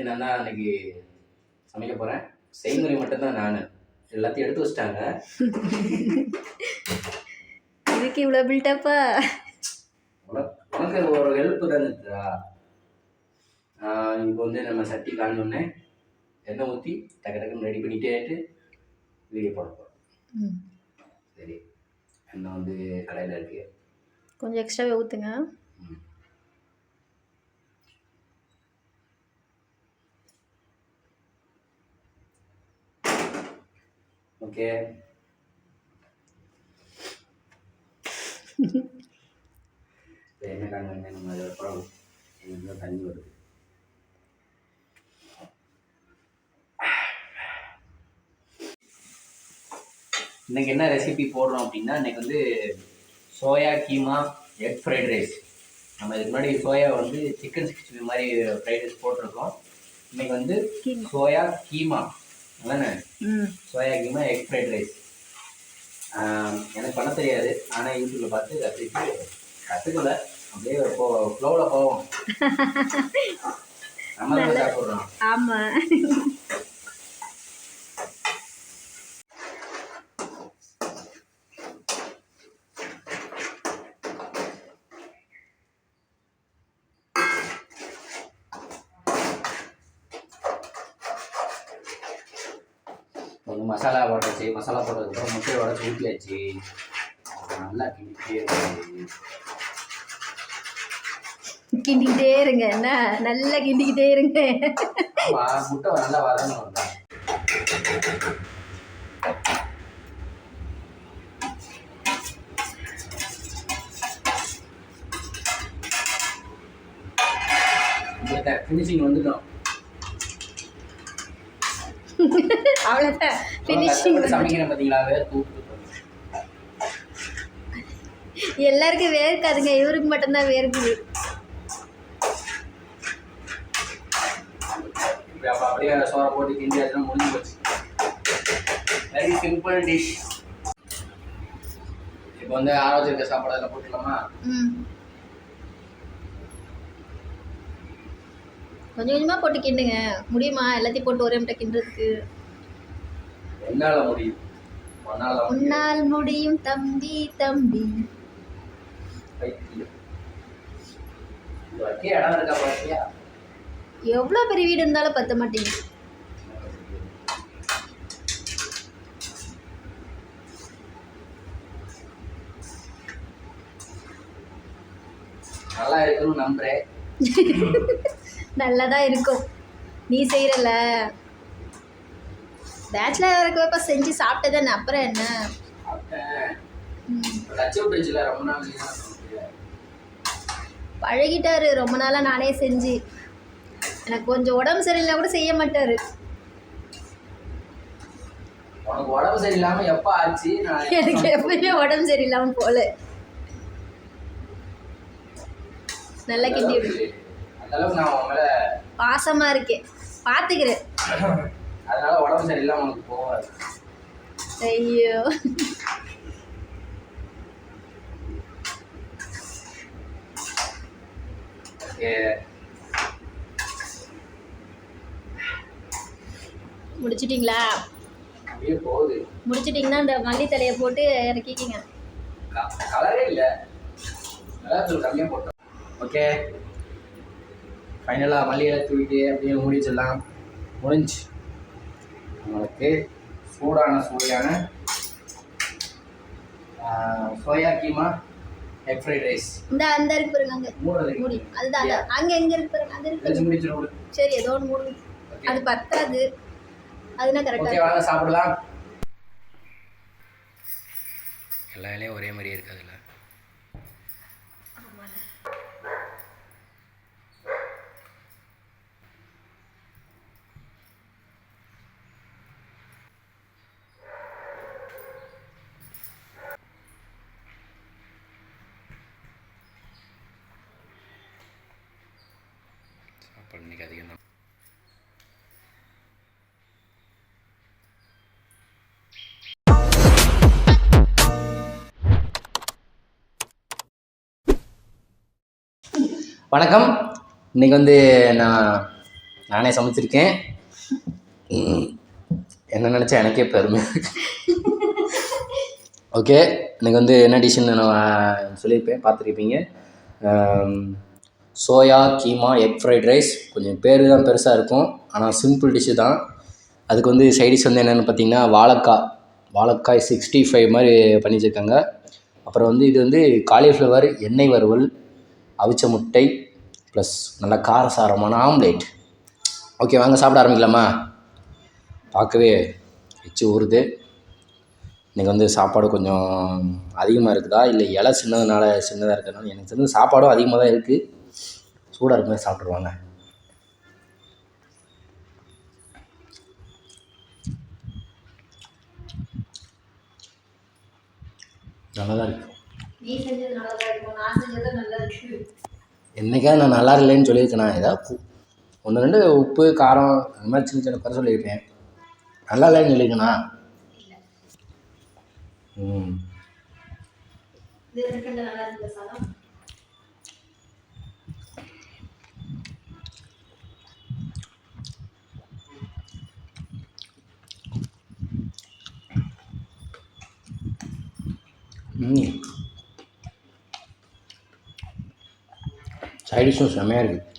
நான் தான் அன்னைக்கு சமைக்க போகிறேன். செய்முறை மட்டும்தான் நான். எல்லாத்தையும் எடுத்து வச்சிட்டாங்க. இதுக்கு இவ்வளோ பில்டப்பா? உனக்கு ஒரு ஹெல்ப் தான்டா. இப்போ வந்து நம்ம சட்டி காஞ்சோடனே எண்ணெய் ஊற்றி டக்கு டக்குன்னு ரெடி பண்ணிட்டே ஆகிட்டு வீடியோ போட போகிறோம். சரி, எண்ணெய் வந்து கடையில் இருக்கு, கொஞ்சம் எக்ஸ்ட்ராவே ஊற்றுங்க. ஓகே. எண்ணெய் காஞ்சோடனே நம்ம அதை பழம் தண்ணி வருது. இன்றைக்கி என்ன ரெசிபி போடுறோம் அப்படின்னா, இன்றைக்கி வந்து soya keema egg fried rice. நம்ம இதுக்கு முன்னாடி சோயா வந்து சிக்கன் 65 மாதிரி ஃப்ரைட் ரைஸ் போட்டிருக்கோம். இன்றைக்கி வந்து சோயா கீமா, அதானே? Soya keema egg fried rice. எனக்கு பண்ண தெரியாது, ஆனால் யூடியூப்பில் பார்த்து கற்றுக்கல, அப்படியே ஃப்ளோவில் போவோம். நம்ம தான் சாப்பிட்றோம். ஆமாம், கொஞ்சம் மசாலா போட்டாச்சு. மசாலா போட்டதுக்கப்புறம் முட்டையை உடச்சி ஊற்றியாச்சு. நல்லா கிண்டிக்கிட்டே இருங்க. என்ன நல்லா கிண்டிக்கிட்டே இருங்க. முட்டை நல்லா வதங்கணும். ஃபினிஷிங் வந்துட்டோம். அவ்வளோதான், ஃபினிஷிங். சமைக்கிறேன் பார்த்தீங்களா? எல்லாருக்கும் வேர்க்காதுங்க, இவருக்கு மட்டும்தான் வேர்க்குது. அப்படியே சோறை போட்டு கிண்டி அதெல்லாம் முடிஞ்சு போச்சு. Very simple dish. இப்போ வந்து ஆரோக்கிய இருக்க சாப்பாடு எல்லாம் போட்டுக்கலாமா? கொஞ்சம் கொஞ்சமாக போட்டு கிண்டுங்க. முடியுமா எல்லாத்தையும் போட்டு ஒரே முட்டை கிண்டுறதுக்கு? என்னால முடியும், உன்னால் முடியும் தம்பி தம்பி. இடம் இருக்கா பாத்தியா? எவ்வளோ பெரிய வீடு இருந்தாலும் பத்த மாட்டேங்குது. நல்லா இருக்குன்னு நம்புறேன். நல்லதா இருக்கும். நீ செய்யறல, பேச்சுலர் இருக்கப்ப செஞ்சு சாப்பிட்டதானே, அப்புறம் என்ன? பழகிட்டாரு ரொம்ப நாளா நானே செஞ்சு. எனக்கு கொஞ்சம் உடம்பு சரியில்லைனா கூட செய்ய மாட்டாரு. உனக்கு உடம்பு சரியில்லாம எப்ப ஆச்சு? எனக்கு எப்பயுமே உடம்பு சரியில்லாம போல. நல்லா கிண்டி விடு. அதனால நான் உங்கள பாசமா இருக்கேன், பாத்துக்கிறேன். அதனால உடம்பு சரியில்லாம உனக்கு போகாது. ஐயோ, முடிச்சிட்டீங்களா? அப்படியே போகுது. முடிச்சிட்டிங்கன்னா இந்த மல்லி தலையை போட்டு இறக்கிக்கிங்க. கலரே இல்லை, கம்மியாக போட்டோம். ஓகே, ஃபைனலாக மல்லி இலை தூக்கிட்டு அப்படியே முடிச்சிடலாம். முடிஞ்சு உங்களுக்கு சூடான soya keema egg fried rice. அந்த இருக்கு பாருங்க, அங்கே மூடி. அதுதான் அங்கே எங்கே இருக்கு பாருங்க, அது இருக்கு. முடிச்சிடும். சரி, ஏதோ ஒன்று மூடு. அது பத்தாது, அதுனா கரெக்டாக. ஓகே, வாங்க சாப்பிடலாம். எல்லா இலையும் ஒரே மாதிரியே இருக்காதுல்ல. சாப்பாடு இன்னைக்கு அதிகம் தான். வணக்கம். இன்றைக்கி வந்து நான் நானே சமைச்சிருக்கேன். என்ன நினச்சா எனக்கே பெருமை. ஓகே, எனக்கு வந்து என்ன டிஷ்ஷுன்னு நான் சொல்லியிருப்பேன், பார்த்துருப்பீங்க. Soya keema egg fried rice. கொஞ்சம் பேர் தான் பெருசாக இருக்கும், ஆனால் சிம்பிள் டிஷ்ஷு தான். அதுக்கு வந்து சைடிஷ் வந்து என்னென்னு பார்த்தீங்கன்னா வாழைக்காய் 65 மாதிரி பண்ணி வச்சுருக்காங்க. அப்புறம் வந்து இது வந்து காலிஃப்ளவர் எண்ணெய் வறுவல், அவிச்ச முட்டை ப்ளஸ் நல்லா காரசாரமான ஆம்லேட். ஓகே, வாங்க சாப்பிட ஆரம்பிக்கலாமா? பார்க்கவே எச்சு ஊறுது. இன்றைக்கி வந்து சாப்பாடு கொஞ்சம் அதிகமாக இருக்குதா, இல்லை இலை சின்னதாக இருக்கிறதுனால எனக்கு தெரிஞ்சு சாப்பாடும் அதிகமாக தான் இருக்குது. சூடாக இருக்கும்போது சாப்பிட்ருவாங்க. நல்லா தான் இருக்குது. என்றைக்காவது நான் நல்லா இல்லைன்னு சொல்லியிருக்கேன். ஏதாவது 1-2 உப்பு காரம் அந்த மாதிரி சின்ன சின்ன குறை சொல்லியிருப்பேன். நல்லா இல்லைன்னு சொல்லியிருக்கேண்ணா. சைடிஷும் செம்மையாக இருக்குது.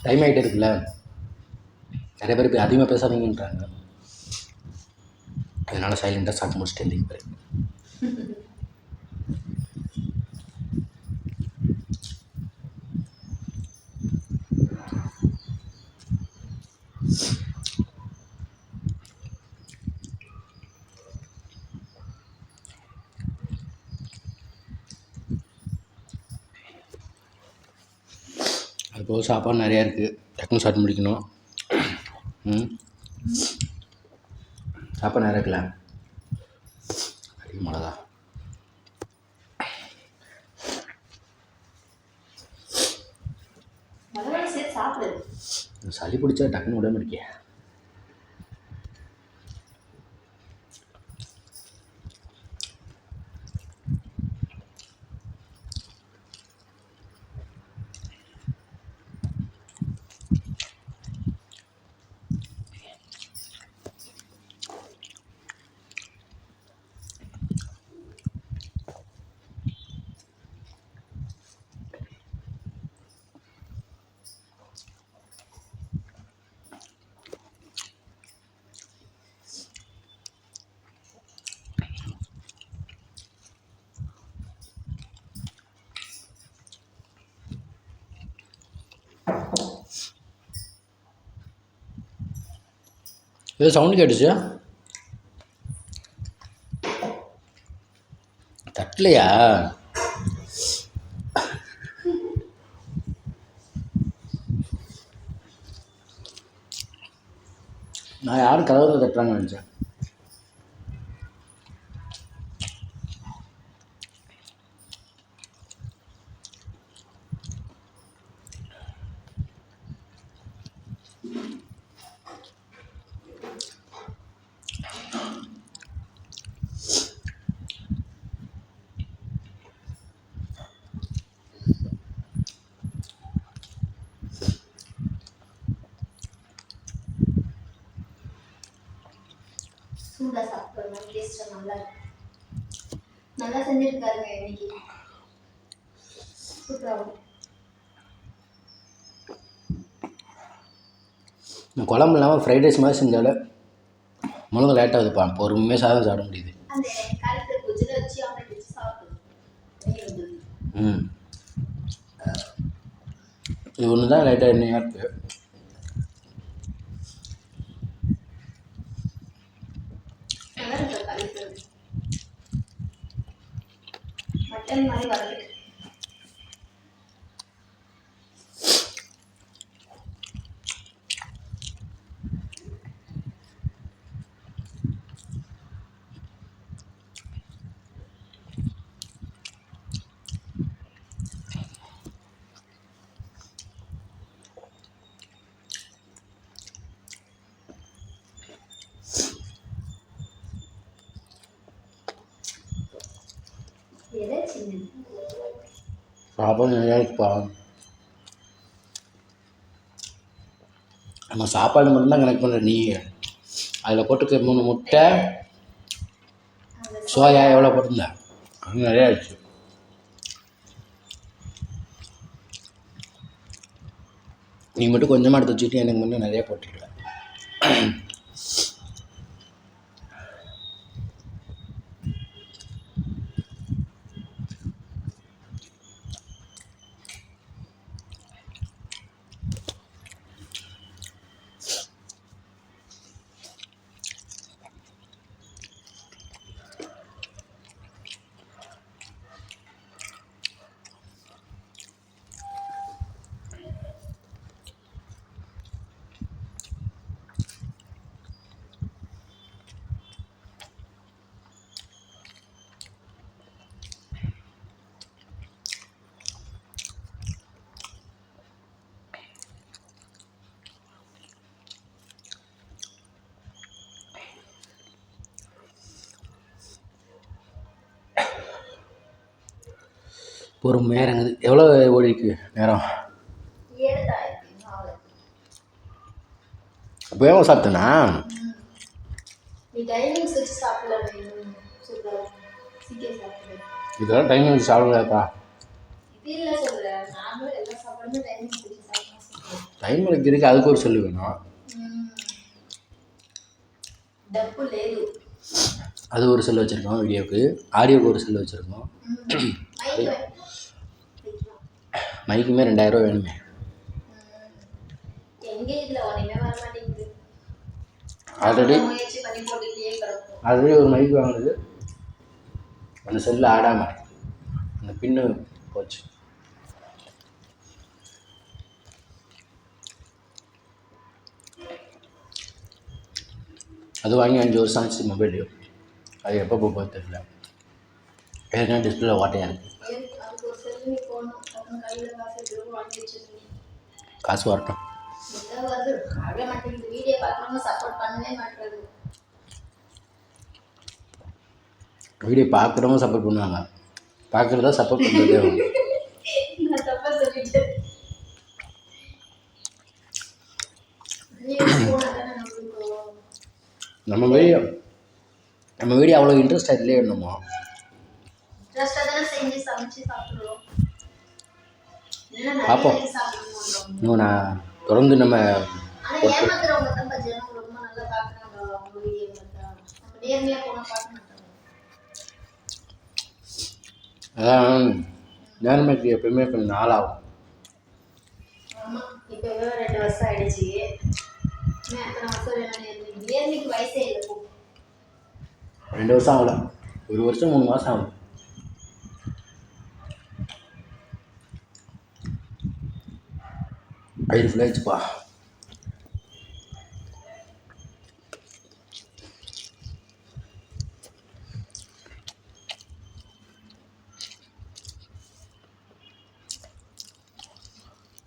டைம் ஆகிட்டே இருக்குல்ல, நிறைய பேர் இப்போ அதிகமாக பேசாதீங்கன்றாங்க. அதனால் சைலண்டாக சாப்பிட்டு முடிச்சுட்டு இருந்தீங்க. அதுபோக சாப்பாடு நிறையா இருக்குது, டக்குன்னு சாப்பிட்டு முடிக்கணும். சாப்பாடு நிறையா இருக்குல்ல, மிளகா சளி பிடிச்சா டக்குன்னு உடம்பு இருக்கே. ஏதோ சவுண்டு கேட்டுச்சு, தட்டலையா? நான் யாரும் கதவை தட்டுறாங்கன்னு நினச்சேன். நல்லா நல்லா செஞ்சிருக்காருங்க இன்னைக்கு. சூப்பராக குழம்பு இல்லாமல் ஃப்ரைட் ரைஸ் மாதிரி செஞ்சாலும் முழுங்க லேட்டாகுதுப்பா. பொறுமையாக சாதம் சாப்பிட முடியுது. அந்த காலத்தில் குஜில் வச்சு ஆம்லெட் வச்சு சாப்பிடுது. இது ஒன்று தான் லைட்டாக எண்ணெயாக இருக்குது. நல்லா இருக்கு காலிஃப்ளவர். மட்டன் மாதிரி வருது. எதை சின்ன சாப்பாடு நிறையா இருக்குப்பா. நம்ம சாப்பாடு மட்டும்தான் கனெக்ட் பண்ணுற நீ அதில் போட்டுக்க 3 முட்டை சோயா எவ்வளோ போட்டிருந்த அது நிறையா ஆயிடுச்சு. நீ மட்டும் கொஞ்சமாக எடுத்து வச்சுட்டு எனக்கு மட்டும் நிறையா போட்டுருக்க. பொறுமையாக இறங்குது. எவ்வளோ ஓடிக்கு நேரம்? 7 அப்போயே சாப்பிட்டேனா? நீ டைமிங்ஸ் வச்சு சாப்பிடல. சூப்பராக சீக்கிரம் சாப்பிடுவேன். இதெல்லாம் டைம் வச்சு சாப்பிடலாப்பா. இது இல்லை சொல்கிறேன். நாங்களும் எல்லா சாப்பாடுமே டைமிங்ஸ் வச்சு சாப்பிடலாம். டைம் வைக்கிறதுக்கு அதுக்கு ஒரு சொல்லு வேணும். డబ్బు లేదు. அது ஒரு செல் வச்சுருக்கோம் வீடியோவுக்கு. ஆடியோவுக்கு ஒரு செல் வச்சுருக்கோம். மைக்குமே 2000 வேணுமே. ஆல்ரெடி ஒரு மைக் வாங்கினது அந்த செல்லில் ஆடாமல் அந்த பின்னு போச்சு. அது வாங்கி 5 வருஷம் ஆச்சு மொபைல். அது எப்போ போகுது தெரியல. ஏற்கனவே டிஸ்பிளே ஓட்டையாக இருக்குது. காசு வரட்டும். வீடியோ பார்க்குறவங்க சப்போர்ட் பண்ணுவாங்க. பார்க்குறதா சப்போர்ட் பண்ணுறதே நம்ம வீடியோ அவ்வளோ இன்ட்ரெஸ்டாக இல்லையே என்னமோ. பார்ப்போம். இன்னும் நான் தொடர்ந்து நம்ம அதான் நேர்மைக்கு எப்பயுமே கொஞ்சம் நாள் ஆகும். இப்போ 2 வருஷம் ஆயிடுச்சு. வயசே இல்லை. 2 வருஷம் ஆகல, 1 வருஷம் 3 மாதம் ஆகும். வயிறு ஃபுல்லாகிடுச்சுப்பா.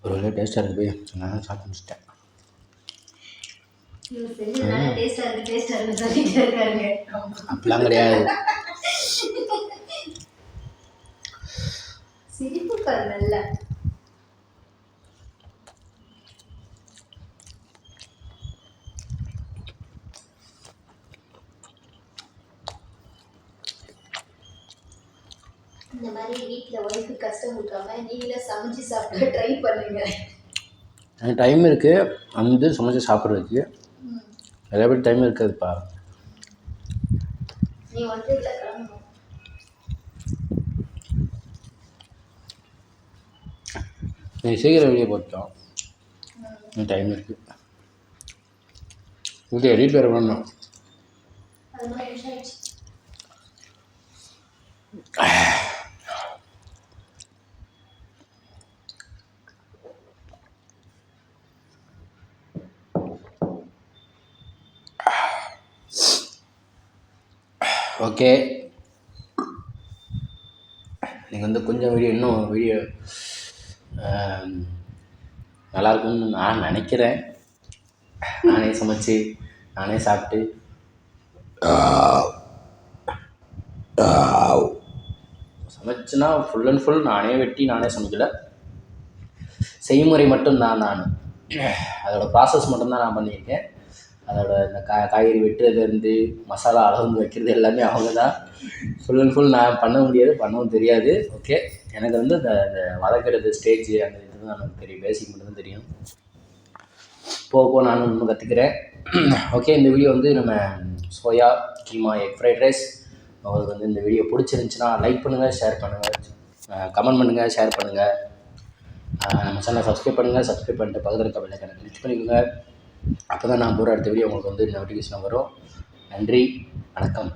ஒரு வேலை டேஸ்ட்டாக இருக்கு போய் நான் சாப்பிட்டு முடிச்சிட்டேன். அப்படிலாம் கிடையாது. சிரிப்பு நல்ல இந்த மாதிரி வீட்டில் ஒய்ஃபு கஷ்டம் கொடுக்காம நீங்களே சமைச்சு சாப்பிட ட்ரை பண்ணுங்க. எனக்கு டைம் இருக்குது வந்து சமைச்சு சாப்பிட்றதுக்கு. நிறைய பேர் டைம் இருக்காதுப்பா. நீ வந்து இதில் கிளம்பணும். நீ சீக்கிரம் வெளியே போட்டோம். டைம் இருக்குது. இது எடிட் வேறு பண்ணணும். அது மாதிரி நிமிஷம் ஆயிடுச்சு. ஓகே, நீங்கள் வந்து கொஞ்சம் இன்னும் வீடியோ நல்லாயிருக்கும்னு நான் நினைக்கிறேன். நானே சமைச்சு நானே சாப்பிட்டு சமைச்சுன்னா ஃபுல் அண்ட் ஃபுல் நானே வெட்டி நானே சமைக்கல, செய்முறை மட்டும்தான். நான் அதோட ப்ராசஸ் மட்டும்தான் நான் பண்ணியிருக்கேன். அதோட இந்த காய்கறி வெட்டுறதுலேருந்து மசாலா அளந்து வைக்கிறது எல்லாமே அவங்க தான். ஃபுல் அண்ட் ஃபுல் நான் பண்ண முடியாது, பண்ணவும் தெரியாது. ஓகே, எனக்கு வந்து இந்த வதக்கிறது ஸ்டேஜ் அந்த இதுதான் எனக்கு தெரியும், பேசிக் மட்டும் தான் தெரியும். போக நானும் இன்னும் கற்றுக்கிறேன். ஓகே, இந்த வீடியோ வந்து நம்ம soya keema egg fried rice. உங்களுக்கு வந்து இந்த வீடியோ பிடிச்சிருந்துச்சின்னா லைக் பண்ணுங்கள், ஷேர் பண்ணுங்கள், கமெண்ட் பண்ணுங்கள், ஷேர் பண்ணுங்கள். நம்ம சேனலை சப்ஸ்கிரைப் பண்ணுங்கள். சப்ஸ்கிரைப் பண்ணிட்டு பக்கத்தில் இருக்க பெல் ஐகானை கிளிக் பண்ணிக்கோங்க. அப்போ தான் நான் போகிற அடுத்த வீடியோ உங்களுக்கு வந்து நோட்டிஃபிகேஷன் வரும். நன்றி, வணக்கம்.